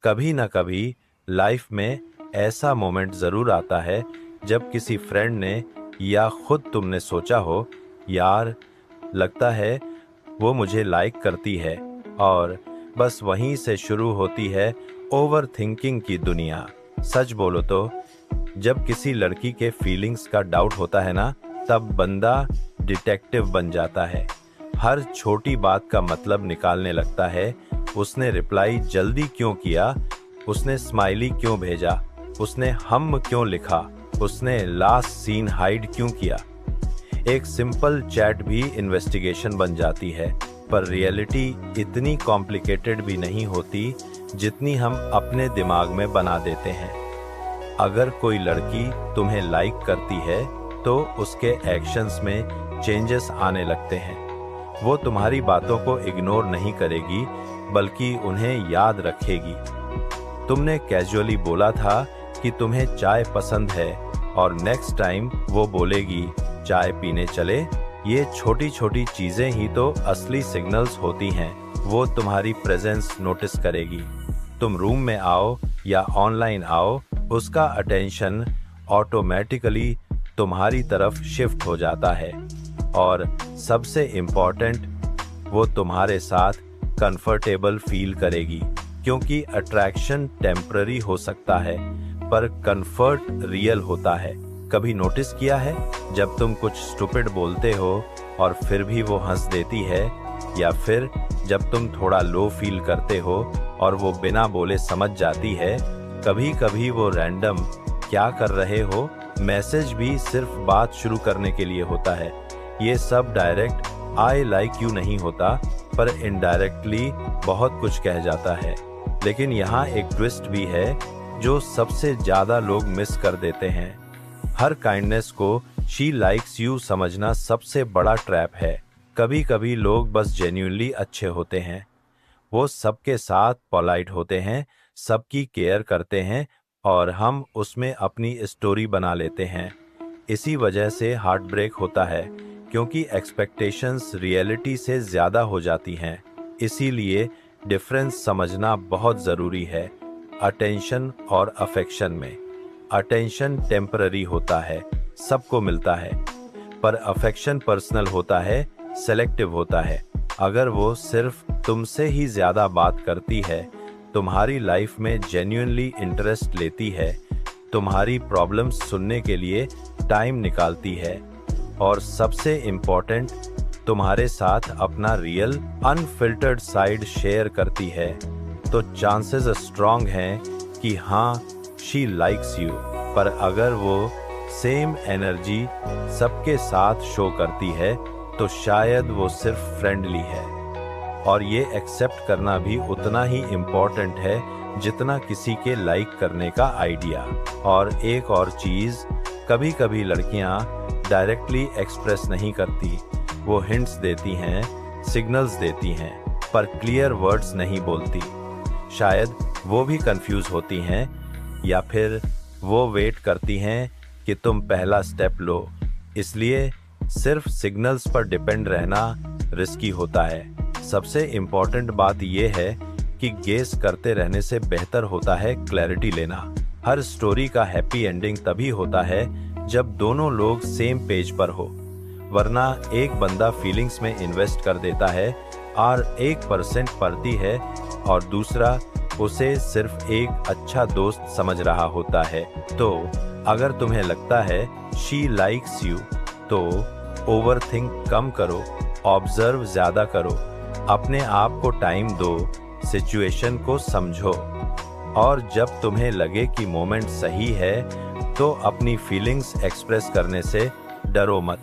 कभी ना कभी लाइफ में ऐसा मोमेंट ज़रूर आता है जब किसी फ्रेंड ने या खुद तुमने सोचा हो, यार लगता है वो मुझे लाइक करती है, और बस वहीं से शुरू होती है ओवर थिंकिंग की दुनिया। सच बोलो तो जब किसी लड़की के फीलिंग्स का डाउट होता है ना, तब बंदा डिटेक्टिव बन जाता है। हर छोटी बात का मतलब निकालने लगता है। उसने रिप्लाई जल्दी क्यों किया, उसने स्माइली क्यों भेजा, उसने हम क्यों लिखा, उसने लास्ट सीन हाइड क्यों किया। एक सिंपल चैट भी इन्वेस्टिगेशन बन जाती है। पर रियलिटी इतनी कॉम्प्लिकेटेड भी नहीं होती जितनी हम अपने दिमाग में बना देते हैं। अगर कोई लड़की तुम्हें लाइक करती है तो उसके एक्शंस में चेंजेस आने लगते हैं। वो तुम्हारी बातों को इग्नोर नहीं करेगी, बल्कि उन्हें याद रखेगी। तुमने कैजुअली बोला था कि तुम्हें चाय पसंद है, और नेक्स्ट टाइम वो बोलेगी चाय पीने चले। ये छोटी छोटी चीजें ही तो असली सिग्नल्स होती हैं। वो तुम्हारी प्रेजेंस नोटिस करेगी। तुम रूम में आओ या ऑनलाइन आओ, उसका अटेंशन ऑटोमेटिकली तुम्हारी तरफ शिफ्ट हो जाता है। और सबसे इम्पोर्टेंट, वो तुम्हारे साथ कंफर्टेबल फील करेगी, क्योंकि अट्रैक्शन टेम्पररी हो सकता है पर कंफर्ट रियल होता है। कभी नोटिस किया है जब तुम कुछ स्टूपिड बोलते हो और फिर भी वो हंस देती है, या फिर जब तुम थोड़ा लो फील करते हो और वो बिना बोले समझ जाती है। कभी कभी वो रैंडम क्या कर रहे हो मैसेज भी सिर्फ बात शुरू करने के लिए होता है। ये सब डायरेक्ट आई लाइक यू नहीं होता, पर इनडायरेक्टली बहुत कुछ कह जाता है। लेकिन यहाँ एक ट्विस्ट भी है जो सबसे ज्यादा लोग मिस कर देते हैं। हर काइंडनेस को शी लाइक्स यू समझना सबसे बड़ा ट्रैप है। कभी कभी लोग बस जेन्युइनली अच्छे होते हैं। वो सबके साथ पोलाइट होते हैं, सबकी केयर करते हैं, और हम उसमें अपनी स्टोरी बना लेते हैं। इसी वजह से हार्ट ब्रेक होता है, क्योंकि एक्सपेक्टेशंस रियलिटी से ज़्यादा हो जाती हैं। इसीलिए डिफरेंस समझना बहुत ज़रूरी है अटेंशन और अफेक्शन में। अटेंशन टेम्पररी होता है, सबको मिलता है, पर अफेक्शन पर्सनल होता है, सेलेक्टिव होता है। अगर वो सिर्फ तुमसे ही ज़्यादा बात करती है, तुम्हारी लाइफ में जेन्युइनली इंटरेस्ट लेती है, तुम्हारी प्रॉब्लम्स सुनने के लिए टाइम निकालती है, और सबसे इम्पोर्टेंट, तुम्हारे साथ अपना रियल अनफिल्टर्ड साइड शेयर करती है, तो चांसेस स्ट्रॉन्ग हैं कि हाँ, शी लाइक्स यू। पर अगर वो सेम एनर्जी सबके साथ शो करती है, तो शायद वो सिर्फ फ्रेंडली है। और ये एक्सेप्ट करना भी उतना ही इम्पोर्टेंट है जितना किसी के लाइक करने का आइडिया। और एक और चीज़, कभी कभी लड़कियां डायरेक्टली एक्सप्रेस नहीं करती। वो हिंट्स देती हैं, सिग्नल्स देती हैं, पर क्लियर वर्ड्स नहीं बोलती। शायद वो भी कंफ्यूज होती हैं, या फिर वो वेट करती हैं कि तुम पहला स्टेप लो। इसलिए सिर्फ सिग्नल्स पर डिपेंड रहना रिस्की होता है। सबसे इम्पोर्टेंट बात यह है कि गेस करते रहने से बेहतर होता है क्लैरिटी लेना। हर स्टोरी का हैप्पी एंडिंग तभी होता है जब दोनों लोग सेम पेज पर हो, वरना एक बंदा फीलिंग्स में इन्वेस्ट कर देता है और 1% पड़ती है, और दूसरा उसे सिर्फ एक अच्छा दोस्त समझ रहा होता है। तो अगर तुम्हें लगता है शी लाइक्स यू, तो ओवरथिंक कम करो, ऑब्जर्व ज्यादा करो, अपने आप को टाइम दो, सिचुएशन को समझो, और जब तुम्हें लगे कि मोमेंट सही है, तो अपनी फीलिंग्स एक्सप्रेस करने से डरो मत,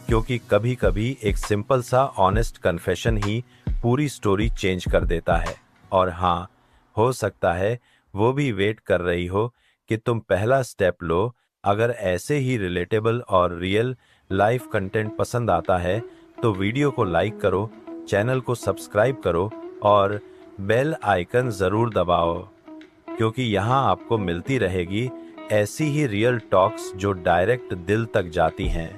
क्योंकि कभी कभी एक सिंपल सा ऑनेस्ट कन्फेशन ही पूरी स्टोरी चेंज कर देता है। और हाँ, हो सकता है वो भी वेट कर रही हो कि तुम पहला स्टेप लो। अगर ऐसे ही रिलेटेबल और रियल लाइफ कंटेंट पसंद आता है तो वीडियो को लाइक करो, चैनल को सब्सक्राइब करो, और बेल आइकन ज़रूर दबाओ, क्योंकि यहाँ आपको मिलती रहेगी ऐसी ही रियल टॉक्स जो डायरेक्ट दिल तक जाती हैं।